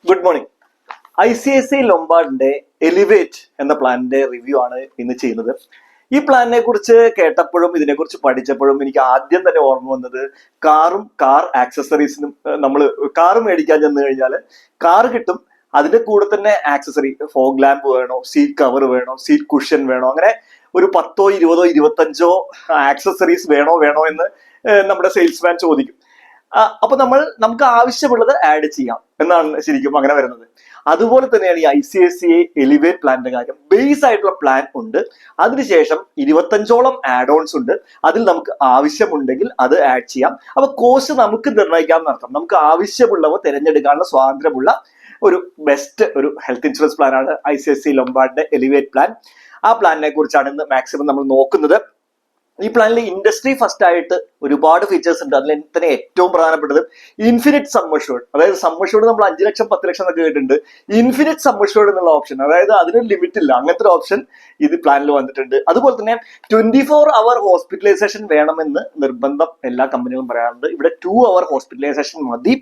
Good morning. ICICI ലൊംബാർഡിന്റെ elevate എന്ന പ്ലാനിന്റെ review ആണ് ഇന്ന് ചെയ്യുന്നത്. ഈ പ്ലാനിനെ കുറിച്ച് കേട്ടപ്പോഴും ഇതിനെക്കുറിച്ച് പഠിച്ചപ്പോഴും എനിക്ക് ആദ്യം തന്നെ ഓർമ്മ വന്നത് കാർ ആക്സസറീസിനും നമ്മൾ കാർ മേടിക്കാൻ ചെന്ന് കഴിഞ്ഞാൽ കാർ കിട്ടും, അതിന്റെ കൂടെ തന്നെ ആക്സസറി, ഫോഗ് ലാമ്പ് വേണോ, സീറ്റ് കവർ വേണോ, സീറ്റ് കുഷൻ വേണോ, അങ്ങനെ ഒരു 10, 20, 25 ആക്സസറീസ് വേണോ എന്ന് നമ്മുടെ സെയിൽസ്മാൻ ചോദിക്കും. അപ്പൊ നമുക്ക് ആവശ്യമുള്ളത് ആഡ് ചെയ്യാം എന്നാണ് ശരിക്കും അങ്ങനെ വരുന്നത്. അതുപോലെ തന്നെയാണ് ഈ ICICI എലിവേറ്റ് പ്ലാനിന്റെ കാര്യം. ബേസ് ആയിട്ടുള്ള പ്ലാൻ ഉണ്ട്, അതിനുശേഷം 25ഓളം ആഡ് ഓൺസ് ഉണ്ട്. അതിൽ നമുക്ക് ആവശ്യമുണ്ടെങ്കിൽ അത് ആഡ് ചെയ്യാം. അപ്പൊ കോസ്റ്റ് നമുക്ക് നിർണ്ണയിക്കാം എന്നർത്ഥം. നമുക്ക് ആവശ്യമുള്ളവ തിരഞ്ഞെടുക്കാനുള്ള സ്വാതന്ത്ര്യമുള്ള ഒരു ബെസ്റ്റ് ഒരു ഹെൽത്ത് ഇൻഷുറൻസ് പ്ലാനാണ് ICICI ലൊംബാർഡിന്റെ എലിവേറ്റ് പ്ലാൻ. ആ പ്ലാനിനെ കുറിച്ചാണ് ഇന്ന് മാക്സിമം നമ്മൾ നോക്കുന്നത്. ഈ പ്ലാനിൽ ഇൻഡസ്ട്രി ഫസ്റ്റ് ആയിട്ട് ഒരുപാട് ഫീച്ചേഴ്സ് ഉണ്ട്. അതിൽ തന്നെ ഏറ്റവും പ്രധാനപ്പെട്ടത് ഇൻഫിനിറ്റ് സം അഷ്യൂർഡ്. അതായത് സം അഷ്യൂർഡ് നമ്മൾ 5 ലക്ഷം 10 ലക്ഷം എന്നൊക്കെ കേട്ടിട്ടുണ്ട്. ഇൻഫിനിറ്റ് സം അഷ്യൂർഡ് എന്നുള്ള ഓപ്ഷൻ, അതായത് അതിനൊരു ലിമിറ്റ് ഇല്ല, അങ്ങനത്തെ ഒരു ഓപ്ഷൻ ഇത് പ്ലാനിൽ വന്നിട്ടുണ്ട്. അതുപോലെ തന്നെ 24 hour ഹോസ്പിറ്റലൈസേഷൻ വേണമെന്ന് നിർബന്ധം എല്ലാ കമ്പനികളും പറയാറുണ്ട്. ഇവിടെ 2 hour ഹോസ്പിറ്റലൈസേഷൻ മതി.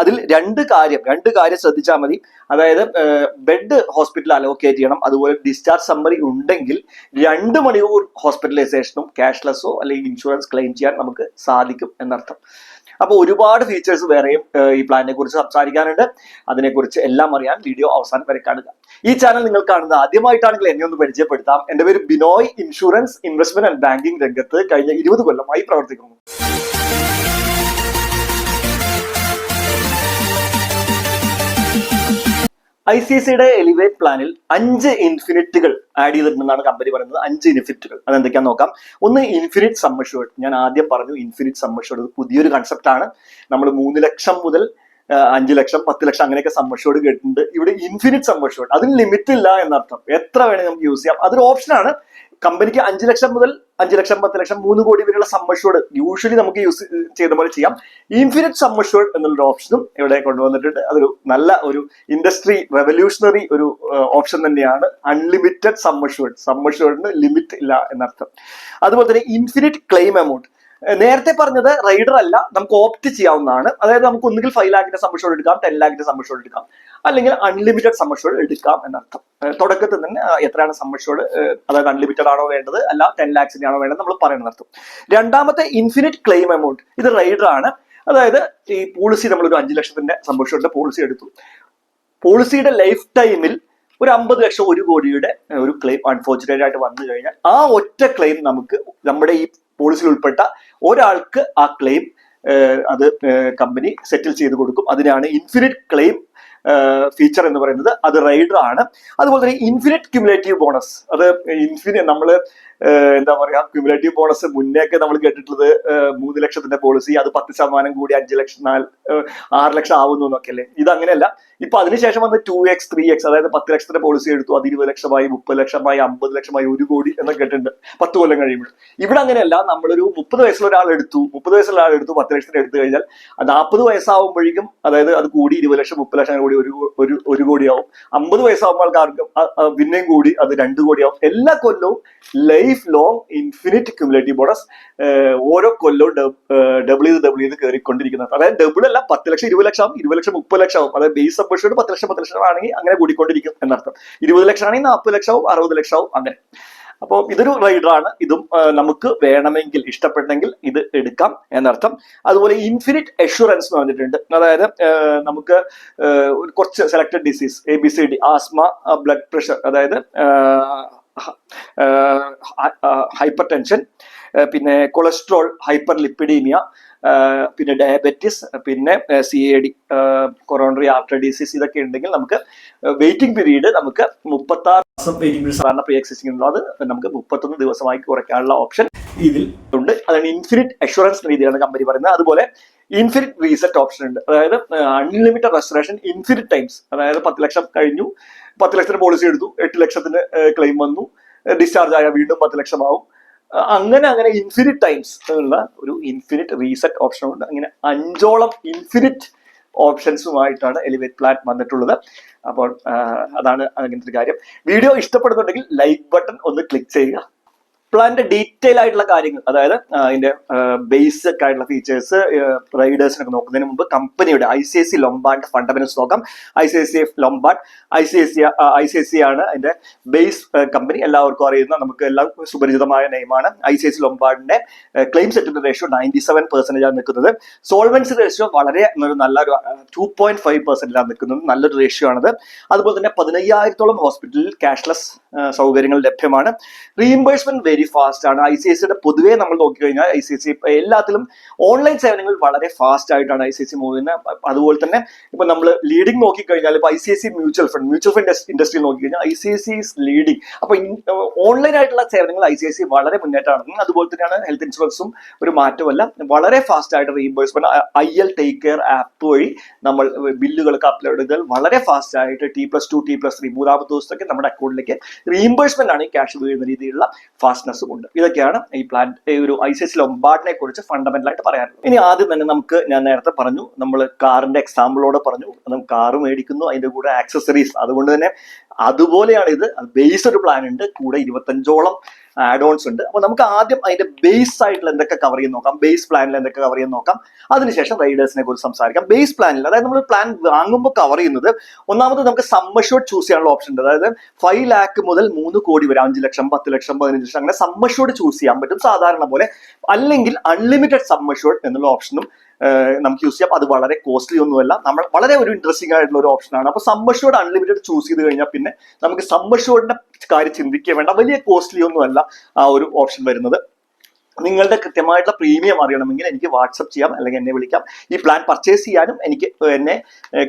അതിൽ രണ്ട് കാര്യം ശ്രദ്ധിച്ചാൽ മതി. അതായത് ബെഡ് ഹോസ്പിറ്റൽ അലോക്കേറ്റ് ചെയ്യണം. അതുപോലെ ഡിസ്ചാർജ് സമ്മറി ഉണ്ടെങ്കിൽ 2 മണിക്കൂർ ഹോസ്പിറ്റലൈസേഷനും ക്യാഷ്ലെസ്സോ അല്ലെങ്കിൽ ഇൻഷുറൻസ് ക്ലെയിം ചെയ്യാൻ നമുക്ക് സാധിക്കും എന്നർത്ഥം. അപ്പോൾ ഒരുപാട് ഫീച്ചേഴ്സ് വേറെയും ഈ പ്ലാനിനെ കുറിച്ച് സംസാരിക്കാനുണ്ട്. അതിനെക്കുറിച്ച് എല്ലാം അറിയാൻ വീഡിയോ അവസാനം വരെ കാണുക. ഈ ചാനൽ നിങ്ങൾ കാണുന്നത് ആദ്യമായിട്ടാണെങ്കിൽ എന്നെ ഒന്ന് പരിചയപ്പെടുത്താം. എന്റെ പേര് Binoy. Insurance, investment and banking രംഗത്ത് കഴിഞ്ഞ 20 കൊല്ലമായി പ്രവർത്തിക്കുന്നു. ICICIയുടെ എലിവേറ്റ് പ്ലാനിൽ 5 ഇൻഫിനിറ്റുകൾ ആഡ് ചെയ്തിട്ടുണ്ടെന്നാണ് കമ്പനി പറയുന്നത്. 5 ഇൻഫിനിറ്റുകൾ അതെന്തൊക്കെയാന്ന് നോക്കാം. ഒന്ന് ഇൻഫിനിറ്റ് സം അഷ്യൂർഡ്. ഞാൻ ആദ്യം പറഞ്ഞു ഇൻഫിനിറ്റ് സം അഷ്യൂർഡ് പുതിയൊരു കൺസെപ്റ്റ് ആണ്. നമ്മൾ 3 ലക്ഷം മുതൽ 5 ലക്ഷം 10 ലക്ഷം അങ്ങനെയൊക്കെ സം അഷ്യൂർഡ് കേട്ടിട്ടുണ്ട്. ഇവിടെ ഇൻഫിനിറ്റ് സം അഷ്യൂർഡ്, അതിന് ലിമിറ്റ് ഇല്ല എന്നർത്ഥം. എത്ര വേണമെങ്കിൽ നമുക്ക് യൂസ് ചെയ്യാം. അതൊരു ഓപ്ഷനാണ്. കമ്പനിക്ക് 5 ലക്ഷം മുതൽ 5 ലക്ഷം 10 ലക്ഷം 3 കോടി വരെയുള്ള സം അഷ്യൂർഡ് യൂഷ്വലി നമുക്ക് യൂസ് ചെയ്ത പോലെ ചെയ്യാം. ഇൻഫിനിറ്റ് സം അഷ്യൂർഡ് എന്നുള്ളൊരു ഓപ്ഷനും ഇവിടെ കൊണ്ടുവന്നിട്ടുണ്ട്. അതൊരു നല്ല ഒരു ഇൻഡസ്ട്രി റെവല്യൂഷണറി ഒരു ഓപ്ഷൻ തന്നെയാണ്. അൺലിമിറ്റഡ് സം അഷ്യൂർഡിന് ലിമിറ്റ് ഇല്ല എന്നർത്ഥം. അതുപോലെ തന്നെ ഇൻഫിനിറ്റ് ക്ലെയിം എമൗണ്ട്. നേരത്തെ പറഞ്ഞത് റൈഡർ അല്ല, നമുക്ക് ഓപ്റ്റ് ചെയ്യാവുന്നതാണ്. അതായത് നമുക്ക് ഒന്നുകിൽ 5 ലാഖിന്റെ സം അഷ്യൂർഡ് എടുക്കാം, 10 ലാഖിന്റെ സം അഷ്യൂർഡ് എടുക്കാം, അല്ലെങ്കിൽ അൺലിമിറ്റഡ് സം അഷ്യൂർഡ് എടുക്കാം എന്നർത്ഥം. തുടക്കത്തിൽ തന്നെ എത്രയാണ് സം അഷ്യൂർഡ്, അതായത് അൺലിമിറ്റഡ് ആണോ വേണ്ടത് അല്ല 10 ലാഖ്സിന്റെ ആണോ വേണ്ടത് നമ്മൾ പറയുന്ന അർത്ഥം. രണ്ടാമത്തെ ഇൻഫിനിറ്റ് ക്ലെയിം എമൗണ്ട്, ഇത് റൈഡർ ആണ്. അതായത് ഈ പോളിസി നമ്മളൊരു 5 ലക്ഷത്തിന്റെ സം അഷ്യൂർഡിന്റെ പോളിസി എടുത്തു. പോളിസിയുടെ ലൈഫ് ടൈമിൽ ഒരു 50 ലക്ഷം 1 കോടിയുടെ ഒരു ക്ലെയിം അൺഫോർച്ചുനേറ്റ് ആയിട്ട് വന്നു കഴിഞ്ഞാൽ ആ ഒറ്റ ക്ലെയിം നമുക്ക് നമ്മുടെ ഈ പോളിസിയിൽ ഉൾപ്പെട്ട ഒരാൾക്ക് ആ ക്ലെയിം അത് കമ്പനി സെറ്റിൽ ചെയ്ത് കൊടുക്കും. അതിനാണ് ഇൻഫിനിറ്റ് ക്ലെയിം ഫീച്ചർ എന്ന് പറയുന്നത്. അത് റൈഡർ ആണ്. അതുപോലെ തന്നെ ഇൻഫിനിറ്റ് ക്യുമുലേറ്റീവ് ബോണസ്. അത് നമ്മള് എന്താ പറയാ, ക്യുമുലേറ്റീവ് ബോണസ് മുന്നേക്കെ നമ്മൾ കേട്ടിട്ടുള്ളത് 3 ലക്ഷത്തിന്റെ പോളിസി അത് 10% കൂടി 5 ലക്ഷം 6 ലക്ഷം ആവുന്നു എന്നൊക്കെ അല്ലേ. ഇത് അങ്ങനെയല്ല. ഇപ്പൊ അതിനുശേഷം വന്ന് 2x 3x, അതായത് 10 ലക്ഷത്തിന്റെ പോളിസി എടുത്തു, അത് 20 ലക്ഷമായി 30 ലക്ഷമായി 50 ലക്ഷമായി 1 കോടി എന്നൊക്കെ കേട്ടിട്ടുണ്ട് 10 കൊല്ലം കഴിയുമ്പോൾ. ഇവിടെ അങ്ങനെയല്ല. നമ്മളൊരു 30 വയസ്സുള്ള ഒരാൾ എടുത്തു 10 ലക്ഷത്തിന് എടുത്തു കഴിഞ്ഞാൽ 40 വയസ്സാവുമ്പോഴേക്കും അതായത് അത് കൂടി 20 ലക്ഷം 30 ലക്ഷം കൂടി 1 കോടിയാവും. 50 വയസ്സാവുമ്പോൾ ആൾക്കാർക്ക് പിന്നെയും കൂടി അത് 2 കോടിയാവും. എല്ലാ കൊല്ലവും life long infinite cumulative bonus ഓരോ കൊല്ലവും ഡബിൾ ചെയ്ത് കയറിക്കൊണ്ടിരിക്കുന്നത്. അതായത് ഡബിൾ അല്ല, 10 ലക്ഷം 20 ലക്ഷം ആവും, 20 ലക്ഷം 30 ലക്ഷം ആവും. അതായത് ബേസ് സബ്ബഷോട് 10 ലക്ഷം ആണെങ്കിൽ അങ്ങനെ കൂടിക്കൊണ്ടിരിക്കും എന്നർത്ഥം. 20 ലക്ഷം ആണെങ്കിൽ 40 ലക്ഷവും 60 ലക്ഷവും അങ്ങനെ. അപ്പോൾ ഇതൊരു റൈഡർ ആണ്. ഇതും നമുക്ക് വേണമെങ്കിൽ ഇഷ്ടപ്പെട്ടെങ്കിൽ ഇത് എടുക്കാം എന്നർത്ഥം. അതുപോലെ ഇൻഫിനിറ്റ് അഷ്യൂറൻസ് എന്ന് പറഞ്ഞിട്ടുണ്ട്. അതായത് നമുക്ക് കുറച്ച് selected disease ABCD, asthma, blood pressure, അതായത് ഹൈപ്പർ ടെൻഷൻ, പിന്നെ കൊളസ്ട്രോൾ, ഹൈപ്പർ ലിപ്പിഡീമിയ, പിന്നെ ഡയബറ്റിസ്, പിന്നെ CAD, കൊറോണറി ആർട്ടറി ഡിസീസ്, ഇതൊക്കെ ഉണ്ടെങ്കിൽ നമുക്ക് വെയിറ്റിംഗ് പീരീഡ് നമുക്ക് 36 മാസം വെയിറ്റിംഗ് പീരീഡ് സാധാരണ പ്രീ എക്സിസ്റ്റിംഗ് ഉണ്ടോ, അത് നമുക്ക് 31 ദിവസമായി കുറയ്ക്കാനുള്ള ഓപ്ഷൻ ഇതിൽ ഉണ്ട്. അതാണ് ഇൻഫിനിറ്റ് അഷ്യൂറൻസ് രീതിയാണ് കമ്പനി പറയുന്നത്. അതുപോലെ ഇൻഫിനിറ്റ് റീസെറ്റ് ഓപ്ഷൻ ഉണ്ട്. അതായത് അൺലിമിറ്റഡ് റെസ്റ്റോറേഷൻ ഇൻഫിനിറ്റ് ടൈംസ്. അതായത് 10 ലക്ഷം കഴിഞ്ഞു, 10 ലക്ഷത്തിന് പോളിസി എടുത്തു, 8 ലക്ഷത്തിന് ക്ലെയിം വന്നു, ഡിസ്ചാർജ് ആയ വീണ്ടും 10 ലക്ഷം ആവും. അങ്ങനെ ഇൻഫിനിറ്റ് ടൈംസ് ഉള്ള ഒരു ഇൻഫിനിറ്റ് റീസെറ്റ് ഓപ്ഷൻ ഉണ്ട്. അങ്ങനെ 5ഓളം ഇൻഫിനിറ്റ് ഓപ്ഷൻസുമായിട്ടാണ് എലിവേറ്റ് പ്ലാൻ വന്നിട്ടുള്ളത്. അപ്പോൾ അതാണ് അങ്ങനത്തെ ഒരു കാര്യം. വീഡിയോ ഇഷ്ടപ്പെടുന്നുണ്ടെങ്കിൽ ലൈക്ക് ബട്ടൺ ഒന്ന് ക്ലിക്ക് ചെയ്യുക. പ്ലാനിന്റെ ഡീറ്റെയിൽ ആയിട്ടുള്ള കാര്യങ്ങൾ, അതായത് അതിന്റെ ബേസിക് ആയിട്ടുള്ള ഫീച്ചേഴ്സ്, റൈഡേഴ്സിനൊക്കെ നോക്കുന്നതിന് മുമ്പ് കമ്പനിയുടെ ICICI ലൊംബാർഡ് ഫണ്ടമെന്റൽസ് നോക്കാം. ICICI ലൊംബാർഡ്, ICICI ആണ് അതിന്റെ ബേസ് കമ്പനി, എല്ലാവർക്കും അറിയുന്ന നമുക്ക് എല്ലാം സുപരിചിതമായ നെയിമാണ്. ICICI ലൊംബാർഡിന്റെ ക്ലെയിം സെറ്റിൽമെന്റ് റേഷ്യോ 97% ആണ് നിൽക്കുന്നത്. സോൾവൻസി റേഷ്യോ വളരെ നല്ലൊരു 2.5% നിൽക്കുന്നത്, നല്ലൊരു റേഷ്യോ ആണത്. അതുപോലെ തന്നെ 15,000-ഓളം ഹോസ്പിറ്റലിൽ ക്യാഷ്ലെസ് സൗകര്യങ്ങൾ ലഭ്യമാണ്. റീഇംബേഴ്സ്മെന്റ് വെരി ഫാസ്റ്റ് ആണ്. ICICIയുടെ പൊതുവേ നമ്മൾ നോക്കിക്കഴിഞ്ഞാൽ ICICI എല്ലാത്തിലും ഓൺലൈൻ സേവനങ്ങൾ വളരെ ഫാസ്റ്റ് ആയിട്ടാണ് ICICI മൂവ് ചെയ്യുന്നത്. അതുപോലെ തന്നെ ഇപ്പൊ നമ്മൾ ലീഡിംഗ് നോക്കിക്കഴിഞ്ഞാൽ ഇപ്പൊ ICICI മ്യൂച്വൽ ഫണ്ട് ഇൻഡസ്ട്രി നോക്കിക്കഴിഞ്ഞാൽ ICICI ഈസ് ലീഡിംഗ്. അപ്പൊ ഓൺലൈൻ ആയിട്ടുള്ള സേവനങ്ങൾ ICICI വളരെ മുന്നേറ്റമാണ്. അതുപോലെ തന്നെയാണ് ഹെൽത്ത് ഇൻഷുറൻസും ഒരു മാറ്റമല്ല, വളരെ ഫാസ്റ്റ് ആയിട്ട് reimbursement IL take care app വഴി നമ്മൾ ബില്ലുകളൊക്കെ അപ്ലോഡ് ചെയ്താൽ വളരെ ഫാസ്റ്റ് ആയിട്ട് T+2 T+3 മൂന്നാമത്തെ ദിവസത്തേക്ക് നമ്മുടെ അക്കൗണ്ടിലേക്ക് റീഇംബേഴ്സ്മെന്റ് ആണ് ഈ ക്യാഷ് വീഴുന്ന രീതിയിലുള്ള ഫാസ്റ്റ്നെസ്സും ഉണ്ട്. ഇതൊക്കെയാണ് ഈ പ്ലാൻ ഒരു ICICI ലൊംബാർഡിനെ കുറിച്ച് ഫണ്ടമെന്റൽ ആയിട്ട് പറയാനുള്ളത്. ഇനി ആദ്യം തന്നെ നമുക്ക്, ഞാൻ നേരത്തെ പറഞ്ഞു, നമ്മൾ കാറിന്റെ എക്സാമ്പിളോടെ പറഞ്ഞു, കാറ് മേടിക്കുന്നു, അതിന്റെ കൂടെ ആക്സസറീസ്, അതുകൊണ്ട് തന്നെ അതുപോലെയാണ് ഇത്. ബേസ് ഒരു പ്ലാൻ ഉണ്ട്, കൂടെ 25ഓളം ആഡ് ഓൺസ് ഉണ്ട്. അപ്പൊ നമുക്ക് ആദ്യം അതിന്റെ ബേസ് ആയിട്ടുള്ള എന്തൊക്കെ കവർ ചെയ്യാൻ നോക്കാം, ബേസ് പ്ലാനിൽ എന്തൊക്കെ കവർ ചെയ്യാൻ നോക്കാം. അതിനുശേഷം റൈഡേഴ്സിനെ കുറിച്ച് സംസാരിക്കാം. ബേസ് പ്ലാനിൽ, അതായത് നമ്മൾ പ്ലാൻ വാങ്ങുമ്പോൾ കവർ ചെയ്യുന്നത്, ഒന്നാമത് നമുക്ക് സം അഷ്യൂർഡ് ചൂസ് ചെയ്യാനുള്ള ഓപ്ഷൻ ഉണ്ട്. അതായത് 5 lakh മുതൽ 3 കോടി വരെ, 5 ലക്ഷം, 10 ലക്ഷം, 15 ലക്ഷം, അങ്ങനെ സം അഷ്യൂർഡ് ചൂസ് ചെയ്യാൻ പറ്റും സാധാരണ പോലെ. അല്ലെങ്കിൽ അൺലിമിറ്റഡ് സം അഷ്യൂർഡ് എന്നുള്ള ഓപ്ഷനും നമുക്ക് യൂസ് ചെയ്യാം. അത് വളരെ കോസ്റ്റ്ലി ഒന്നുമല്ല, നമ്മൾ വളരെ ഒരു ഇൻട്രസ്റ്റിംഗ് ആയിട്ടുള്ള ഒരു ഓപ്ഷനാണ്. അപ്പൊ സം അഷ്യൂർഡ് അൺലിമിറ്റഡ് ചൂസ് ചെയ്ത് കഴിഞ്ഞാൽ പിന്നെ നമുക്ക് സം അഷ്യൂർഡിന്റെ കാര്യം ചിന്തിക്കുക വേണ്ട, വലിയ കോസ്റ്റ്ലി ഒന്നുമല്ല ആ ഒരു ഓപ്ഷൻ വരുന്നത്. നിങ്ങളുടെ കൃത്യമായിട്ടുള്ള പ്രീമിയം അറിയണമെങ്കിൽ എനിക്ക് വാട്സപ്പ് ചെയ്യാം, അല്ലെങ്കിൽ എന്നെ വിളിക്കാം. ഈ പ്ലാൻ പർച്ചേസ് ചെയ്യാനും എന്നെ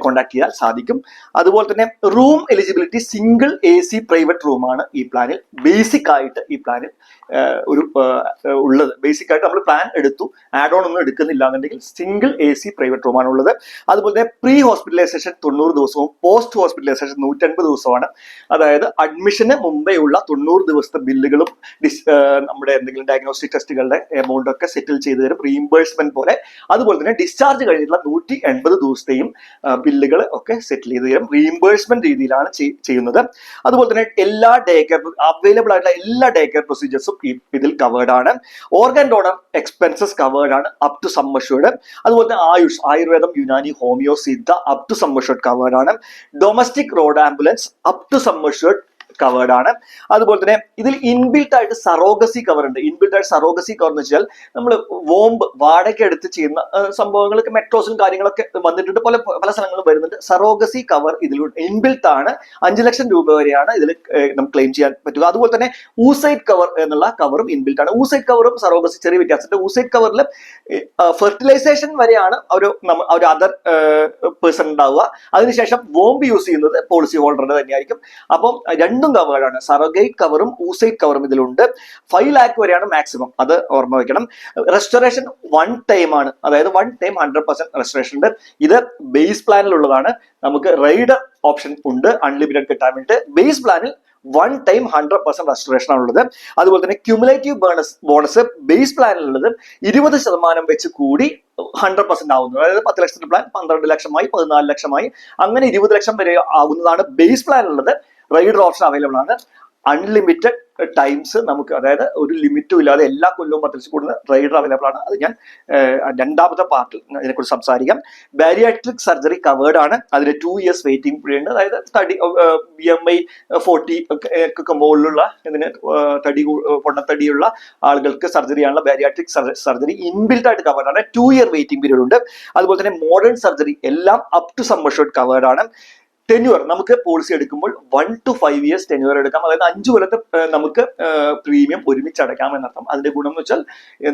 കോൺടാക്ട് ചെയ്യാൻ സാധിക്കും. അതുപോലെ തന്നെ room eligibility single AC private റൂമാണ് ഈ പ്ലാനിൽ ബേസിക് ആയിട്ട് ഈ പ്ലാനിൽ ഉള്ളത്. ബേസിക് ആയിട്ട് നമ്മൾ പ്ലാൻ എടുത്തു, ആഡ് ഓൺ ഒന്നും എടുക്കുന്നില്ല എന്നുണ്ടെങ്കിൽ സിംഗിൾ AC പ്രൈവറ്റ് റൂമാണ് ഉള്ളത്. അതുപോലെ തന്നെ പ്രീ ഹോസ്പിറ്റലൈസേഷൻ 90 ദിവസവും പോസ്റ്റ് ഹോസ്പിറ്റലൈസേഷൻ 180 ദിവസമാണ്. അതായത് അഡ്മിഷന് മുമ്പേ ഉള്ള 90 ദിവസത്തെ ബില്ലുകളും നമ്മുടെ എന്തെങ്കിലും ഡയഗ്നോസ്റ്റിക് ടെസ്റ്റുകളുടെ എമൗണ്ട് ഒക്കെ സെറ്റിൽ ചെയ്ത് തരും, റീഇംബേഴ്സ്മെന്റ് പോലെ. അതുപോലെ തന്നെ ഡിസ്ചാർജ് കഴിഞ്ഞിട്ടുള്ള 180 ദിവസത്തെയും ബില്ലുകൾ ഒക്കെ സെറ്റിൽ ചെയ്ത് തരും. റീഇംബേഴ്സ്മെന്റ് രീതിയിലാണ് ചെയ്യുന്നത്. അതുപോലെ തന്നെ എല്ലാ ഡേ കെയർ അവൈലബിൾ ആയിട്ടുള്ള എല്ലാ ഡേ കെയർ പ്രൊസീജിയേഴ്സും ഇതിൽ കവേർഡ് ആണ്. ഓർഗൻ ഡോണർ എക്സ്പെൻസസ് കവേർഡ് ആണ് അപ് ടു സം അഷ്യൂർഡ്. അതുപോലെ തന്നെ ആയുർവേദം, Unani, homeo, Siddha up to sum assured covered ആണ്. Domestic road ambulance up to sum assured covered ആണ്. അതുപോലെ തന്നെ ഇതിൽ ഇൻബിൽട്ട് ആയിട്ട് സറോഗസി കവർ ഉണ്ട്. ഇൻബിൽട്ട് ആയിട്ട് സറോഗസി കവർ എന്ന് വെച്ചാൽ നമ്മൾ വോംബ് വാടക എടുത്ത് ചെയ്യുന്ന സംഭവങ്ങളൊക്കെ മെട്രോസിലും കാര്യങ്ങളൊക്കെ വന്നിട്ടുണ്ട്, പല സ്ഥലങ്ങളും വരുന്നുണ്ട്. സറോഗസി കവർ ഇതിലൂടെ ഇൻബിൽട്ട് ആണ്. 5 ലക്ഷം രൂപ വരെയാണ് ഇതിൽ നമുക്ക് ക്ലെയിം ചെയ്യാൻ പറ്റുക. അതുപോലെ തന്നെ ഊസൈഡ് കവർ എന്നുള്ള കവറും ഇൻബിൽട്ട് ആണ്. ഊസൈഡ് കവറും സറോഗസി ചെറിയ വ്യത്യാസമുണ്ട്. ഊസൈഡ് കവറിൽ ഫെർട്ടിലൈസേഷൻ വരെയാണ് ഒരു അതർ പേഴ്സൺ ഉണ്ടാവുക. അതിനുശേഷം വോംബ് യൂസ് ചെയ്യുന്നത് പോളിസി ഹോൾഡറിന്റെ തന്നെയായിരിക്കും. അപ്പം രണ്ടും കവേർഡാണ്. സറോഗേറ്റ് കവറും ഊസൈഡ് കവറും ഇതിലുണ്ട്. 5 lakh വരെയാണ് മാക്സിമം, അത് ഓർമ്മ വെക്കണം. റെസ്റ്റോറേഷൻ 1 time ആണ്, അതായത് 1 time 100% റെസ്റ്റോറേഷൻ ഉണ്ട്. ഇത് ബേസ് പ്ലാനിലുള്ളതാണ്. നമുക്ക് റൈഡർ ഓപ്ഷൻ ഉണ്ട് അൺലിമിറ്റഡ് കിട്ടാൻ വേണ്ടിയിട്ട്. ബേസ് പ്ലാനിൽ 1 time 100% റെസ്റ്റോറേഷൻ ആണുള്ളത്. അതുപോലെ തന്നെ ക്യുമുലേറ്റീവ് ബോണസ് ബേസ് പ്ലാനിലുള്ളത് 20% വെച്ച് കൂടി 100% ആവുന്നത്. അതായത് 10 ലക്ഷത്തിന്റെ പ്ലാൻ 12 ലക്ഷമായി, 14 ലക്ഷമായി, അങ്ങനെ 20 ലക്ഷം വരെ ആകുന്നതാണ് ബേസ് പ്ലാനിലുള്ളത്. റൈഡർ ഓപ്ഷൻ അവൈലബിൾ ആണ്. അൺലിമിറ്റഡ് ടൈംസ് നമുക്ക്, അതായത് ഒരു ലിമിറ്റും ഇല്ലാതെ എല്ലാ കൊല്ലവും 10 ലക്ഷം കൂടുന്ന റൈഡർ അവൈലബിൾ ആണ്. അത് ഞാൻ രണ്ടാമത്തെ പാർട്ടിൽ ഇതിനെക്കുറിച്ച് സംസാരിക്കാം. ബാരിയാട്രിക് സർജറി കവേർഡ് ആണ്. അതിന് 2 years വെയിറ്റിംഗ് പീരീഡ് ഉണ്ട്. അതായത് BMI 40 ഒക്കെ മുകളിലുള്ള ഇതിന് പൊണ്ണത്തടിയുള്ള ആളുകൾക്ക് സർജറി ആണുള്ള ബാരിയാട്രിക് സർജറി ഇൻബിൽട്ട് ആയിട്ട് കവേർഡ് ആണ്. 2 year വെയിറ്റിംഗ് പീരീഡ് ഉണ്ട്. അതുപോലെ തന്നെ മോഡേൺ സർജറി എല്ലാം up to sum assured covered ആണ്. ടെന്യൂർ നമുക്ക് പോളിസി എടുക്കുമ്പോൾ 1 to 5 years ടെന്യൂർ എടുക്കാം. അതായത് 5 കൊല്ലത്തെ നമുക്ക് പ്രീമിയം ഒരുമിച്ച് അടയ്ക്കാം എന്നർത്ഥം. അതിന്റെ ഗുണം എന്ന് വെച്ചാൽ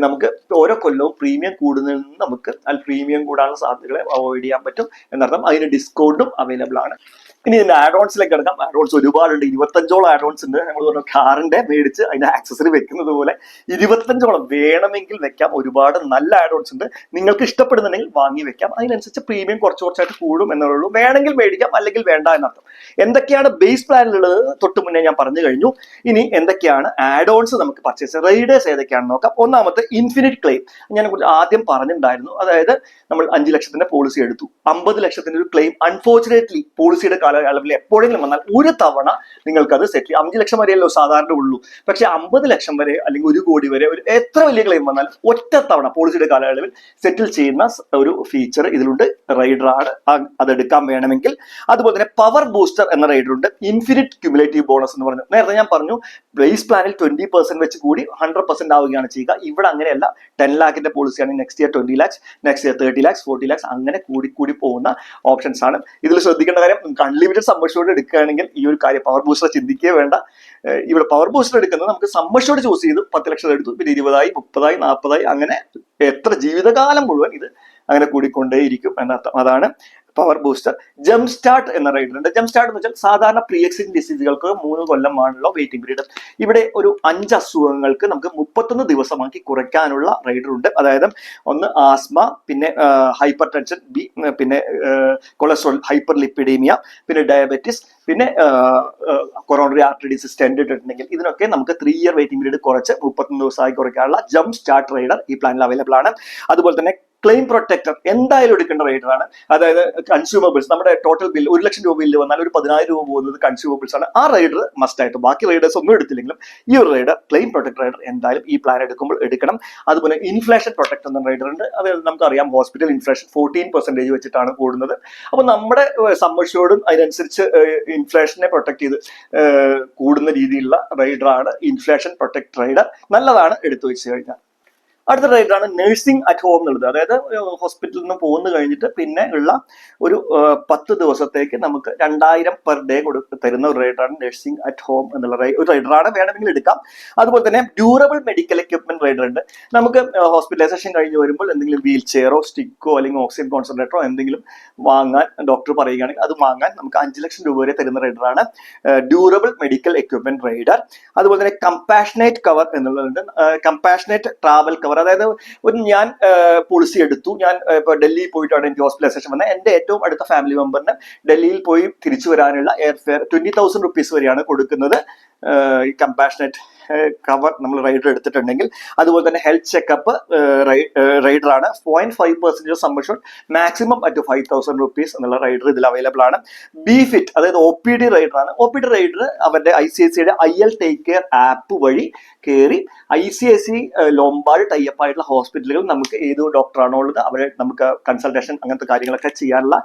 നമുക്ക് ഓരോ കൊല്ലവും പ്രീമിയം കൂടുന്നതിൽ നിന്ന് നമുക്ക് പ്രീമിയം കൂടാനുള്ള സാധ്യതകളെ അവോയ്ഡ് ചെയ്യാൻ പറ്റും എന്നർത്ഥം. അതിന് ഡിസ്കൗണ്ടും അവൈലബിൾ ആണ്. ഇനി ഇതിന്റെ ആഡ് ഓൺസിലേക്ക് എടുക്കാം. ആഡ് ഓൺസ് ഒരുപാടുണ്ട്, 25ഓളം ആഡ് ഓൺസ് ഉണ്ട്. നമ്മൾ പറഞ്ഞു കാറിന്റെ മേടിച്ച് അതിന്റെ ആക്സസറി വെക്കുന്നത് പോലെ 25ഓളം വേണമെങ്കിൽ വെക്കാം. ഒരുപാട് നല്ല ആഡ് ഓൺസ് ഉണ്ട്. നിങ്ങൾക്ക് ഇഷ്ടപ്പെടുന്നുണ്ടെങ്കിൽ വാങ്ങി വെക്കാം. അതിനനുസരിച്ച് പ്രീമിയം കുറച്ചായിട്ട് കൂടും എന്നുള്ളൂ. വേണമെങ്കിൽ മേടിക്കാം, അല്ലെങ്കിൽ വേണ്ട എന്നർത്ഥം. എന്തൊക്കെയാണ് ബേസ് പ്ലാനിലുള്ളത് തൊട്ട് മുന്നേ ഞാൻ പറഞ്ഞു കഴിഞ്ഞു. ഇനി എന്തൊക്കെയാണ് ആഡ് ഓൺസ് നമുക്ക് പർച്ചേസ്, റൈഡേഴ്സ് ഏതൊക്കെയാണെന്ന് നോക്കാം. ഒന്നാമത്തെ ഇൻഫിനിറ്റ് ക്ലെയിം ഞാൻ ആദ്യം പറഞ്ഞിട്ടുണ്ടായിരുന്നു. അതായത് നമ്മൾ 5 ലക്ഷത്തിന്റെ പോളിസി എടുത്തു, 50 ലക്ഷത്തിന്റെ ഒരു ക്ലെയിം അൺഫോർച്ചുനേറ്റ്ലി പോളിസിയുടെ കാലയളവിൽ എപ്പോഴെങ്കിലും വന്നാൽ ഒരു തവണ നിങ്ങൾക്കത് സെറ്റിൽ ചെയ്യാം. 5 ലക്ഷം വരെയല്ലോ സാധാരണ ഉള്ളൂ. പക്ഷെ 50 ലക്ഷം വരെ അല്ലെങ്കിൽ 1 കോടി വരെ ഒരു എത്ര വലിയ ക്ലെയിം വന്നാലും ഒറ്റ തവണ പോളിസിയുടെ കാലയളവിൽ സെറ്റിൽ ചെയ്യുന്ന ഒരു ഫീച്ചർ ഇതിലുണ്ട്. റൈഡറാണ്, അതെടുക്കാൻ വേണമെങ്കിൽ. അതുപോലെ തന്നെ പവർ ബൂസ്റ്റർ എന്ന റൈഡർ ഉണ്ട്. ഇൻഫിനിറ്റ് ക്യുമുലേറ്റീവ് ബോണസ് എന്ന് പറഞ്ഞു. നേരത്തെ ഞാൻ പറഞ്ഞു ബേസ് പ്ലാനിൽ 20% വെച്ച് കൂടി 100% ആവുകയാണ് ചെയ്യുക. ഇവിടെ അങ്ങനെയല്ല. 10 ലാഖിന്റെ പോളിസിയാണ്, next year 20 lakhs, next year 30 lakhs, 40 lakhs, അങ്ങനെ കൂടി പോകുന്ന ഓപ്ഷൻസ് ആണ്. ഇതിൽ ശ്രദ്ധിക്കേണ്ട കാര്യം, അൺലിമിറ്റഡ് സമ്മർഷോട് എടുക്കുകയാണെങ്കിൽ ഈ ഒരു കാര്യം പവർ ബൂസ്റ്റർ ചിന്തിക്കേ വേണ്ട. ഇവിടെ പവർ ബൂസ്റ്റർ എടുക്കുന്നത് നമുക്ക് സമ്മർഷോട് ചൂസ് ചെയ്ത് 10 ലക്ഷം എടുത്തു, പിന്നെ 20, 30, 40, അങ്ങനെ എത്ര ജീവിതകാലം മുഴുവൻ ഇത് അങ്ങനെ കൂടിക്കൊണ്ടേയിരിക്കും എന്നർത്ഥം. അതാണ് പവർ ബൂസ്റ്റർ. ജംപ് സ്റ്റാർട്ട് എന്ന റൈഡർ ഉണ്ട്. ജംപ് സ്റ്റാർട്ട് എന്ന് വെച്ചാൽ സാധാരണ പ്രീ എക്സിസ്റ്റിംഗ് ഡിസീസുകൾക്ക് 3 കൊല്ലമാണല്ലോ വെയിറ്റിംഗ് പീരീഡ്. ഇവിടെ ഒരു 5 അസുഖങ്ങൾക്ക് നമുക്ക് 31 ദിവസമാക്കി കുറയ്ക്കാനുള്ള റൈഡർ ഉണ്ട്. അതായത് ഒന്ന് ആസ്മ, പിന്നെ ഹൈപ്പർ ടെൻഷൻ, പിന്നെ കൊളസ്ട്രോൾ, ഹൈപ്പർ ലിപ്പിഡീമിയ, പിന്നെ ഡയബറ്റിസ്, പിന്നെ കൊറോണറി ആർട്ടറി ഡിസീസ് സ്റ്റെന്റ് ഇട്ടിട്ടുണ്ടെങ്കിൽ ഇതിനൊക്കെ നമുക്ക് 3 year വെയിറ്റിംഗ് പീരീഡ് കുറച്ച് 31 ദിവസമായി കുറയ്ക്കാനുള്ള ജംപ് സ്റ്റാർട്ട് റൈഡർ ഈ പ്ലാനിൽ അവൈലബിൾ ആണ്. അതുപോലെ തന്നെ ക്ലെയിം പ്രൊട്ടക്ടർ എന്തായാലും എടുക്കേണ്ട റൈഡറാണ്. അതായത് കൺസ്യൂമബിൾസ്, നമ്മുടെ ടോട്ടൽ ബില്ല് 1 ലക്ഷം രൂപ ബില്ല് വന്നാൽ ഒരു 10,000 രൂപ പോകുന്നത് കൺസ്യൂമബിൾസ് ആണ്. ആ റൈഡർ മസ്റ്റ് ആയിട്ട്, ബാക്കി റൈഡേഴ്സ് ഒന്നും എടുത്തില്ലെങ്കിലും ഈ ഒരു റൈഡർ, ക്ലെയിം പ്രൊട്ടക്ടർ റൈഡർ എന്തായാലും ഈ പ്ലാൻ എടുക്കുമ്പോൾ എടുക്കണം. അതുപോലെ ഇൻഫ്ലേഷൻ പ്രൊട്ടക്ട് എന്ന റൈഡർ ഉണ്ട്. അത് നമുക്കറിയാം, ഹോസ്പിറ്റൽ ഇൻഫ്ലേഷൻ 14% വെച്ചിട്ടാണ് കൂടുന്നത്. അപ്പൊ നമ്മുടെ സമ്മർഷോടും അതിനനുസരിച്ച് ഇൻഫ്ലേഷനെ പ്രൊട്ടക്ട് ചെയ്ത് കൂടുന്ന രീതിയിലുള്ള റൈഡറാണ് ഇൻഫ്ലേഷൻ പ്രൊട്ടക്ട് റൈഡർ. നല്ലതാണ് എടുത്തു വെച്ച് കഴിഞ്ഞാൽ. അടുത്ത റൈഡറാണ് നഴ്സിംഗ് അറ്റ് ഹോം എന്നുള്ളത്. അതായത് ഹോസ്പിറ്റലിൽ നിന്ന് പോന്നു കഴിഞ്ഞിട്ട് പിന്നെ ഉള്ള ഒരു 10 ദിവസത്തേക്ക് നമുക്ക് 2000 പെർ ഡേ തരുന്ന ഒരു റൈഡറാണ് നഴ്സിംഗ് അറ്റ് ഹോം എന്നുള്ള ഒരു റൈഡറാണ്. വേണമെങ്കിൽ എടുക്കാം. അതുപോലെ തന്നെ ഡ്യൂറബിൾ മെഡിക്കൽ എക്യുപ്മെന്റ് റൈഡർ ഉണ്ട്. നമുക്ക് ഹോസ്പിറ്റലൈസേഷൻ കഴിഞ്ഞ് വരുമ്പോൾ എന്തെങ്കിലും വീൽ ചെയറോ സ്റ്റിക്കോ അല്ലെങ്കിൽ ഓക്സിജൻ കോൺസെൻട്രേറ്ററോ എന്തെങ്കിലും വാങ്ങാൻ ഡോക്ടർ പറയുകയാണെങ്കിൽ അത് വാങ്ങാൻ നമുക്ക് 5 ലക്ഷം രൂപ വരെ തരുന്ന റൈഡറാണ് ഡ്യൂറബിൾ മെഡിക്കൽ എക്യുപ്മെന്റ് റൈഡർ. അതുപോലെ തന്നെ കമ്പാഷനേറ്റ് കവർ എന്നുള്ളതുണ്ട്. കമ്പാഷനേറ്റ് ട്രാവൽ കവർ, അതായത് ഞാൻ പോളിസി എടുത്തു, ഞാൻ ഇപ്പൊ ഡൽഹിയിൽ പോയിട്ടാണ് എനിക്ക് ഹോസ്പിറ്റലൈസേഷൻ വന്നത്, എന്റെ ഏറ്റവും അടുത്ത ഫാമിലി മെമ്പറിന് ഡൽഹിയിൽ പോയി തിരിച്ചു വരാനുള്ള എയർ ഫെയർ 20,000 rupees വരെയാണ് കൊടുക്കുന്നത് ഈ കമ്പാഷനേറ്റ് കവർ നമ്മൾ റൈഡർ എടുത്തിട്ടുണ്ടെങ്കിൽ. അതുപോലെ തന്നെ ഹെൽത്ത് ചെക്കപ്പ് റൈഡറാണ്. 0.5% സമ്മർഷോട്ട്, മാക്സിമം അറ്റ് 5,000 rupees എന്നുള്ള റൈഡർ ഇതിൽ അവൈലബിൾ ആണ്. ബി ഫിറ്റ്, അതായത് OPD റൈഡറാണ്. OPD റൈഡർ അവരുടെ ICICIയുടെ IL ടേക്ക് കെയർ ആപ്പ് വഴി കയറി ICICI ലോംബാർഡ് ടൈപ്പ് ആയിട്ടുള്ള ഹോസ്പിറ്റലുകൾ നമുക്ക് ഏത് ഡോക്ടറാണോ ഉള്ളത് അവരെ നമുക്ക് കൺസൾട്ടേഷൻ അങ്ങനത്തെ കാര്യങ്ങളൊക്കെ ചെയ്യാനുള്ള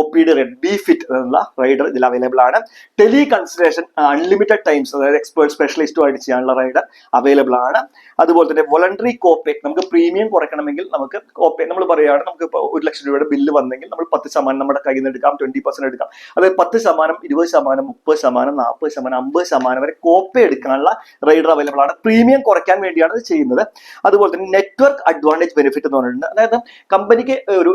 OPD റൈഡർ ബി ഫിറ്റ് എന്നുള്ള റൈഡർ ഇതിൽ അവൈലബിൾ ആണ്. ടെലി കൺസൾട്ടേഷൻ അൺലിമിറ്റഡ് ടൈംസ്, അതായത് എക്സ്പേർട്ട് സ്പെഷ്യലിസ്റ്റുമായിട്ട് ചെയ്യാനുള്ള റൈഡർ അവൈലബിൾ ആണ്. അതുപോലെ തന്നെ വോളണ്ടറി കോപ്പേ, നമുക്ക് പ്രീമിയം കുറയ്ക്കണമെങ്കിൽ നമുക്ക് കോപ്പേ നമ്മൾ പറയുകയാണ്, നമുക്ക് ഇപ്പോൾ 1 ലക്ഷം രൂപയുടെ ബില്ല് വന്നെങ്കിൽ നമ്മൾ 10% നമ്മുടെ കയ്യിൽ നിന്ന് എടുക്കാം, 20% എടുക്കാം. അതായത് 10%, 20%, 30%, 40%, 50% വരെ കോപ്പേ എടുക്കാനുള്ള റൈഡർ അവൈലബിൾ ആണ്. പ്രീമിയം കുറയ്ക്കാൻ വേണ്ടിയാണ് ഇത് ചെയ്യുന്നത്. അതുപോലെ തന്നെ നെറ്റ്വർക്ക് അഡ്വാൻറ്റേജ് ബെനിഫിറ്റ് എന്ന് പറഞ്ഞിട്ടുണ്ട്. അതായത് കമ്പനിക്ക് ഒരു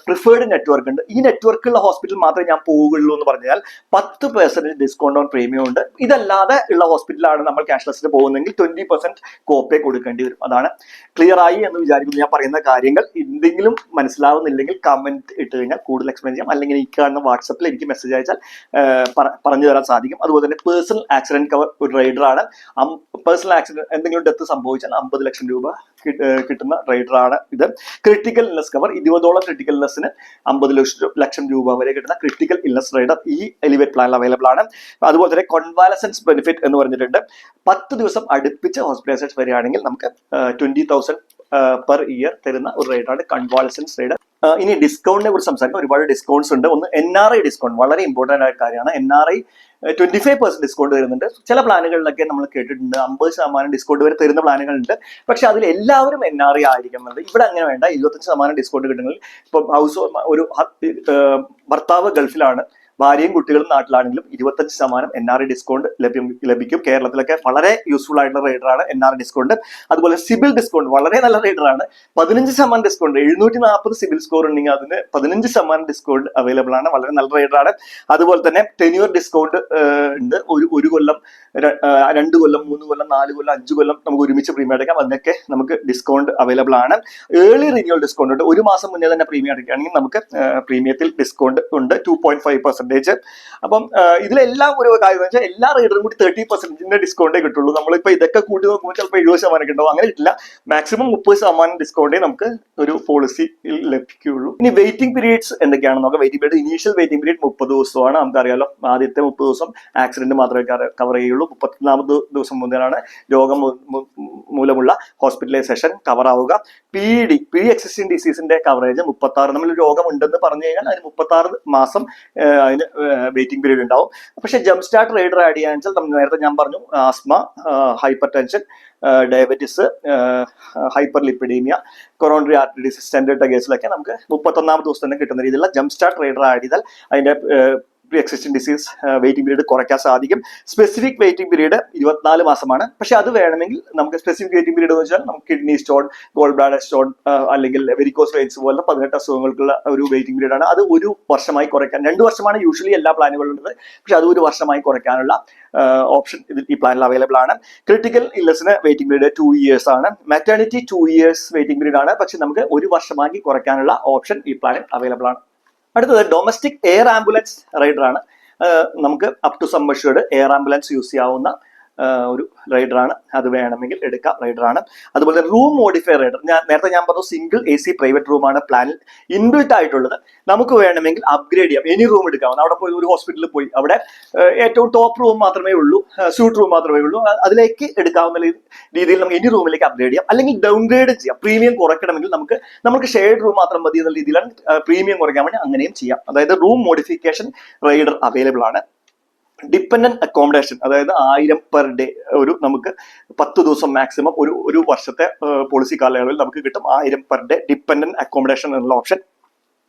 പ്രിഫേർഡ് നെറ്റ്വർക്ക് ഉണ്ട്. ഈ നെറ്റ്വർക്കുള്ള ഹോസ്പിറ്റൽ മാത്രമേ ഞാൻ പോവുകയുള്ളൂ എന്ന് പറഞ്ഞാൽ 10% ഡിസ്കൗണ്ട് ഓൺ പ്രീമിയം ഉണ്ട്. ഇതല്ലാതെ ഉള്ള ഹോസ്പിറ്റലാണ് നമ്മൾ ക്യാഷ്ലെസ്സിന് പോകുന്നെങ്കിൽ 20% കോപ്പേ കൊടുക്കേണ്ടി വരും. അതാണ്. ക്ലിയർ ആയി എന്ന് വിചാരിക്കുന്നു. ഞാൻ പറയുന്ന കാര്യങ്ങൾ എന്തെങ്കിലും മനസ്സിലാവുന്നില്ലെങ്കിൽ കമന്റ് ഇട്ട് കഴിഞ്ഞാൽ കൂടുതൽ എക്സ്പ്ലെയിൻ ചെയ്യാം. അല്ലെങ്കിൽ ഈ കാണുന്ന വാട്സപ്പിൽ എനിക്ക് മെസ്സേജ് അയച്ചാൽ പറഞ്ഞു തരാൻ സാധിക്കും. അതുപോലെ തന്നെ പേഴ്സണൽ ആക്സിഡന്റ് കവർ ഒരു റൈഡറാണ്. പേഴ്സണൽ ആക്സിഡന്റ് എന്തെങ്കിലും ഡെത്ത് സംഭവിച്ചാൽ 50 ലക്ഷം രൂപ കിട്ടുന്ന റൈഡറാണ് ഇത്. ക്രിട്ടിക്കൽ ഇൽനസ് കവർ, 20 ക്രിട്ടിക്കൽ ഇൽനസിന് 50 ലക്ഷം രൂപ വരെ കിട്ടുന്ന ക്രിട്ടിക്കൽ ഇൽനസ് റൈഡർ ഈ എലിവേറ്റ് പ്ലാനിൽ അവൈലബിൾ ആണ്. അതുപോലെ തന്നെ കോൺവാലസൻസ് ബെനിഫിറ്റ് എന്ന് പറഞ്ഞിട്ടുണ്ട്. 10 ദിവസം അടുപ്പിച്ച് ഹോസ്പിറ്റലൈസേഷൻ വരികയാണെങ്കിൽ നമുക്ക് 20,000 പെർ ഇയർ തരുന്ന ഒരു റൈഡറാണ് കൺവാലസൻസ് റൈഡർ. ഇനി ഡിസ്കൗണ്ടിനെ കുറിച്ച് സംസാരിക്കാം. ഒരുപാട് ഡിസ്കൗണ്ട്സ് ഉണ്ട്. ഒന്ന് NRI ഡിസ്കൗണ്ട്, വളരെ ഇമ്പോർട്ടന്റ് ആയ കാര്യമാണ്. NRI 25% ഡിസ്കൗണ്ട് വരുന്നുണ്ട്. ചില പ്ലാനുകളിലൊക്കെ നമ്മൾ കേട്ടിട്ടുണ്ട് 50% ഡിസ്കൗണ്ട് വരെ തരുന്ന പ്ലാനുകളുണ്ട്. പക്ഷെ അതിൽ എല്ലാവരും NRI ആയിരിക്കുന്നത്. ഇവിടെ അങ്ങനെ വേണ്ട. 25% ഡിസ്കൗണ്ട് കിട്ടുന്നത്. ഇപ്പൊ ഒരു ഭർത്താവ് ഗൾഫിലാണ്, ഭാര്യയും കുട്ടികളും നാട്ടിലാണെങ്കിലും 25% NRI ഡിസ്കൗണ്ട് ലഭിക്കും. കേരളത്തിലൊക്കെ വളരെ യൂസ്ഫുൾ ആയിട്ടുള്ള റൈഡറാണ് NRI ഡിസ്കൗണ്ട്. അതുപോലെ സിബിൽ ഡിസ്കൗണ്ട് വളരെ നല്ല റൈഡറാണ്. 15% ഡിസ്കൗണ്ട്, 740 സിബിൽ സ്കോർ ഉണ്ടെങ്കിൽ അതിന് 15% ഡിസ്കൗണ്ട് അവൈലബിൾ ആണ്. വളരെ നല്ല റൈഡറാണ്. അതുപോലെ തന്നെ ടെന്യൂർ ഡിസ്കൗണ്ട് ഉണ്ട്. ഒരു കൊല്ലം, 2 കൊല്ലം, 3 കൊല്ലം, 4 കൊല്ലം, 5 കൊല്ലം നമുക്ക് ഒരുമിച്ച് പ്രീമിയം അടയ്ക്കാം. അതിനൊക്കെ നമുക്ക് ഡിസ്കൗണ്ട് അവൈലബിൾ ആണ്. ഏർലി റിന്യൂവൽ ഡിസ്കൗണ്ട് ഉണ്ട്. 1 മാസം മുന്നേ തന്നെ പ്രീമിയം അടയ്ക്കുകയാണെങ്കിൽ നമുക്ക് പ്രീമിയത്തിൽ ഡിസ്കൗണ്ട് ഉണ്ട്. 2.5% 30%. അപ്പം ഇതിലെല്ലാം ഒരു കാര്യം എന്ന് വെച്ചാൽ എല്ലാ റൈഡറും കൂടി 30% ഡിസ്കൗണ്ടേ കിട്ടുള്ളൂ. നമ്മളിപ്പോൾ ഇതൊക്കെ കൂട്ടി നോക്കുമ്പോൾ ചിലപ്പോൾ 70% ഉണ്ടാവും, അങ്ങനെ കിട്ടില്ല. മാക്സിമം 30% ഡിസ്കൗണ്ടേ നമുക്ക് ഒരു പോളിസി ലഭിക്കുകയുള്ളൂ. ഇനി വെയിറ്റിംഗ് പീരീഡ്സ് എന്തൊക്കെയാണെന്ന് നോക്കാം. Waiting period initial waiting period 30 ദിവസമാണ്. നമുക്കറിയാലോ, ആദ്യത്തെ 30 ദിവസം ആക്സിഡന്റ് മാത്രമേ കവർ ചെയ്യുള്ളൂ. 31ാമത് ദിവസം മുതലാണ് രോഗം മൂലമുള്ള ഹോസ്പിറ്റലൈസേഷൻ കവർ ആവുക. പ്രീ എക്സിസ്റ്റിംഗ് ഡിസീസിന്റെ കവറേജ് 36. നമ്മൾ രോഗം ഉണ്ടെന്ന് പറഞ്ഞു കഴിഞ്ഞാൽ അതിന് 36 മാസം അതിന് വെയിറ്റിംഗ് പീരീഡ് ഉണ്ടാവും. പക്ഷെ ജംപ് സ്റ്റാർട്ട് റൈഡർ ആഡ് ചെയ്യാന്ന് വെച്ചാൽ നേരത്തെ ഞാൻ പറഞ്ഞു, asthma, hypertension, diabetes, hyperlipidaemia, coronary artery disease stent കേസിലൊക്കെ നമുക്ക് 31ാമത് ദിവസം തന്നെ കിട്ടുന്ന രീതിയിലുള്ള ജംപ് സ്റ്റാർട്ട് റൈഡർ ആഡ് ചെയ്താൽ അതിന്റെ pre existing disease waiting period കുറയ്ക്കാൻ സാധിക്കും. സ്പെസിഫിക് വെയിറ്റിംഗ് പീരീഡ് 24 മാസമാണ്. പക്ഷെ അത് വേണമെങ്കിൽ നമുക്ക് സ്പെസിഫിക് വെയിറ്റിംഗ് പീരീഡ് എന്ന് വെച്ചാൽ നമുക്ക് kidney stone, goal bladder stone അല്ലെങ്കിൽ വെരിക്കോസ് വെയിൻസ് പോലുള്ള 18 അസുഖങ്ങൾക്കുള്ള ഒരു വെയിറ്റിംഗ് പീരീഡ് ആണ്. അത് 1 വർഷമായി കുറയ്ക്കാൻ, 2 വർഷമാണ് യൂഷ്വലി എല്ലാ പ്ലാനുകളിലുള്ളത്. പക്ഷെ അത് 1 വർഷമായി കുറയ്ക്കാനുള്ള ഓപ്ഷൻ ഈ പ്ലാനിൽ അവൈലബിൾ ആണ്. ക്രിട്ടിക്കൽ ഇല്ലസിന് വെയിറ്റിംഗ് പീരീഡ് 2 years ആണ്. മെറ്റേണിറ്റി 2 years വെയിറ്റിംഗ് പീരീഡ് ആണ്. പക്ഷെ നമുക്ക് 1 വർഷമാക്കി കുറയ്ക്കാനുള്ള ഓപ്ഷൻ ഈ പ്ലാനിൽ അവൈലബിൾ ആണ്. അടുത്തത് ഡൊമസ്റ്റിക് എയർ ആംബുലൻസ് റൈഡർ ആണ്. നമുക്ക് up to sum assured air ambulance use ചെയ്യാവുന്ന ഒരു റൈഡറാണ്. അത് വേണമെങ്കിൽ എടുക്കാം റൈഡറാണ്. അതുപോലെ റൂം മോഡിഫൈ റൈഡർ, നേരത്തെ ഞാൻ പറഞ്ഞു സിംഗിൾ AC പ്രൈവറ്റ് റൂമാണ് പ്ലാനിൽ ഇൻബിൽട്ട് ആയിട്ടുള്ളത്. നമുക്ക് വേണമെങ്കിൽ അപ്ഗ്രേഡ് ചെയ്യാം, എനി റൂം എടുക്കാം. അവിടെ പോയി ഒരു ഹോസ്പിറ്റലിൽ പോയി അവിടെ ഏറ്റവും ടോപ്പ് റൂം മാത്രമേ ഉള്ളൂ, സ്യൂട്ട് റൂം മാത്രമേ ഉള്ളൂ, അതിലേക്ക് എടുക്കാവുന്ന രീതിയിൽ നമുക്ക് എനി റൂമിലേക്ക് അപ്ഗ്രേഡ് ചെയ്യാം. അല്ലെങ്കിൽ ഡൗൺഗ്രേഡ് ചെയ്യാം. പ്രീമിയം കുറയ്ക്കണമെങ്കിൽ നമുക്ക് ഷെയർഡ് റൂം മാത്രം മതി എന്ന രീതിയിലാണ് പ്രീമിയം കുറയ്ക്കാൻ വേണ്ടി അങ്ങനെയും ചെയ്യാം. അതായത് റൂം മോഡിഫിക്കേഷൻ റൈഡർ അവൈലബിൾ ആണ്. ഡിപ്പെൻഡന്റ് അക്കോമഡേഷൻ, അതായത് 1000 പെർ ഡേ, നമുക്ക് 10 ദിവസം മാക്സിമം ഒരു വർഷത്തെ പോളിസി കാലയളവിൽ നമുക്ക് കിട്ടും 1000 പെർ ഡേ ഡിപ്പെൻഡന്റ് അക്കോമഡേഷൻ എന്നുള്ള ഓപ്ഷൻ.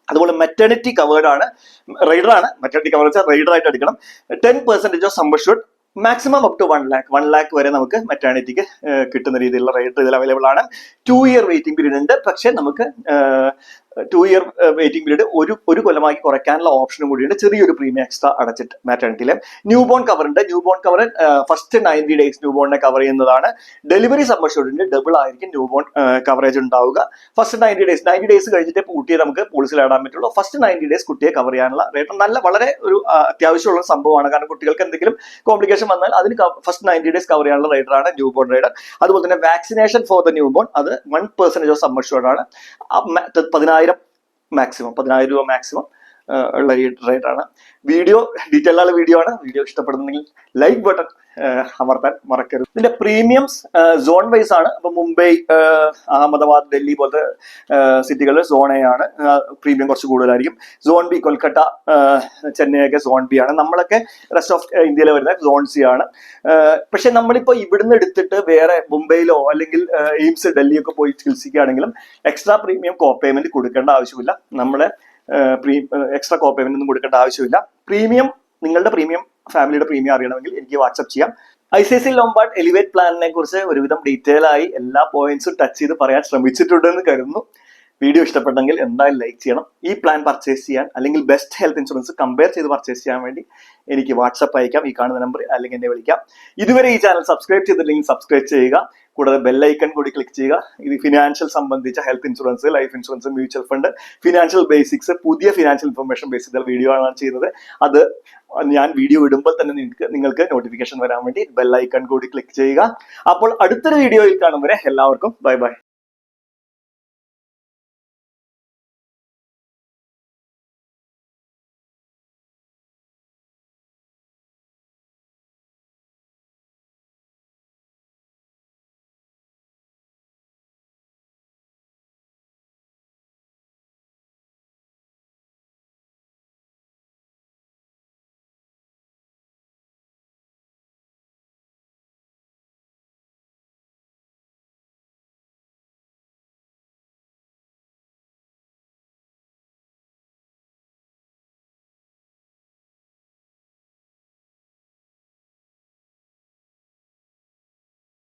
അതുപോലെ മെറ്റേണിറ്റി കവേർഡ് ആണ്, റൈഡറാണ്. മെറ്റേണിറ്റി കവർ വെച്ചാൽ റൈഡർ ആയിട്ട് എടുക്കണം. 10% of sum assured, maximum up to 1 lakh വരെ നമുക്ക് മെറ്റേണിറ്റിക്ക് കിട്ടുന്ന രീതിയിലുള്ള റൈഡർ ഇതിൽ അവൈലബിൾ ആണ്. 2 year വെയിറ്റിംഗ് പീരീഡ് ഉണ്ട്. പക്ഷെ നമുക്ക് 2 year വെയിറ്റിംഗ് പീരീഡ് ഒരു കൊല്ലമാക്കി കുറയ്ക്കാനുള്ള ഓപ്ഷനും കൂടിയുണ്ട്, ചെറിയൊരു പ്രീമിയം എക്സ്ട്രാ അടച്ചിട്ട്. മാറ്റേണിറ്റിയിലെ ന്യൂ ബോൺ കവർ ഉണ്ട്. Newborn cover first 90 days new ബോണിനെ കവർ ചെയ്യുന്നതാണ്. ഡെലിവറി സം അഷ്യൂർഡിന്റെ ഡബിൾ ആയിരിക്കും ന്യൂ ബോൺ കവറേജ് ഉണ്ടാവുക. ഫസ്റ്റ് 90 days കഴിഞ്ഞിട്ട് കുട്ടിയെ നമുക്ക് പോളിസിയിൽ ഇടാൻ പറ്റുള്ളൂ. ഫസ്റ്റ് 90 days കുട്ടിയെ കവർ ചെയ്യാനുള്ള റേറ്റ് വളരെ ഒരു അത്യാവശ്യമുള്ള സംഭവമാണ്. കാരണം കുട്ടികൾക്ക് എന്തെങ്കിലും കോംപ്ലിക്കേഷൻ വന്നാൽ അതിന് ഫസ്റ്റ് 90 days കവർ ചെയ്യാനുള്ള റൈഡറാണ് ന്യൂ ബോൺ റൈഡർ. അതുപോലെ തന്നെ vaccination for the new born, അത് 1% ഓഫ് സം അഷ്യൂർഡ് ആണ്. 10,000 രൂപ മാക്സിമം ഉള്ള റൈഡറാണ്. വീഡിയോ ഡീറ്റെയിൽ ആയ വീഡിയോ ആണ്. വീഡിയോ ഇഷ്ടപ്പെടുന്നെങ്കിൽ ലൈക്ക് ബട്ടൺ അമർത്താൻ മറക്കരുത്. ഇതിന്റെ പ്രീമിയംസ് സോൺ വൈസ് ആണ്. അപ്പൊ മുംബൈ, അഹമ്മദാബാദ്, ഡൽഹി പോലത്തെ സിറ്റികളിൽ സോൺ എ ആണ്, പ്രീമിയം കുറച്ച് കൂടുതലായിരിക്കും. സോൺ ബി കൊൽക്കത്ത, ചെന്നൈയൊക്കെ സോൺ ബി ആണ്. നമ്മളൊക്കെ റെസ്റ്റ് ഓഫ് ഇന്ത്യയിൽ വരുന്ന സോൺ സി ആണ്. പക്ഷെ നമ്മളിപ്പോ ഇവിടുന്ന് എടുത്തിട്ട് വേറെ മുംബൈയിലോ അല്ലെങ്കിൽ എയിംസ്, ഡൽഹിയൊക്കെ പോയി ചികിത്സിക്കുകയാണെങ്കിലും എക്സ്ട്രാ പ്രീമിയം കോ പേയ്മെന്റ് കൊടുക്കേണ്ട ആവശ്യമില്ല. നമ്മളെ എക്സ്ട്രാ കോ പേയ്മെന്റ് ഒന്നും കൊടുക്കേണ്ട ആവശ്യമില്ല. നിങ്ങളുടെ പ്രീമിയം, ഫാമിലിയുടെ പ്രീമിയം അറിയണമെങ്കിൽ എനിക്ക് വാട്സ്ആപ്പ് ചെയ്യാം. ICICI ലോംബാർഡ് എലിവേറ്റ് പ്ലാനിനെ കുറിച്ച് ഒരുവിധം ഡീറ്റെയിൽ ആയി എല്ലാ പോയിന്റ്സും ടച്ച് ചെയ്ത് പറയാൻ ശ്രമിച്ചിട്ടുണ്ടെന്ന് കരുതുന്നു. വീഡിയോ ഇഷ്ടപ്പെട്ടെങ്കിൽ എന്തായാലും ലൈക്ക് ചെയ്യണം. ഈ പ്ലാൻ പർച്ചേസ് ചെയ്യാൻ അല്ലെങ്കിൽ ബെസ്റ്റ് ഹെൽത്ത് ഇൻഷുറൻസ് കമ്പയർ ചെയ്ത് പർച്ചേസ് ചെയ്യാൻ വേണ്ടി എനിക്ക് വാട്സ്ആപ്പ് അയക്കാം, ഈ കാണുന്ന നമ്പർ, അല്ലെങ്കിൽ എന്നെ വിളിക്കാം. ഇതുവരെ ഈ ചാനൽ സബ്സ്ക്രൈബ് ചെയ്തില്ലെങ്കിൽ സബ്സ്ക്രൈബ് ചെയ്യുക. കൂടാതെ ബെല്ലൈക്കൺ കൂടി ക്ലിക്ക് ചെയ്യുക. ഇത് ഫിനാൻഷ്യൽ സംബന്ധിച്ച health insurance, life insurance, mutual fund, financial basics, പുതിയ ഫിനാൻഷ്യൽ ഇൻഫർമേഷൻ ബേസ് ചെയ്ത വീഡിയോ ആണ് ചെയ്യുന്നത്. അത് ഞാൻ വീഡിയോ ഇടുമ്പോൾ തന്നെ നിങ്ങൾക്ക് നോട്ടിഫിക്കേഷൻ വരാൻ വേണ്ടി ബെല്ലൈക്കൺ കൂടി ക്ലിക്ക് ചെയ്യുക. അപ്പോൾ അടുത്തൊരു വീഡിയോയിൽ കാണും വരെ എല്ലാവർക്കും ബൈ ബൈ.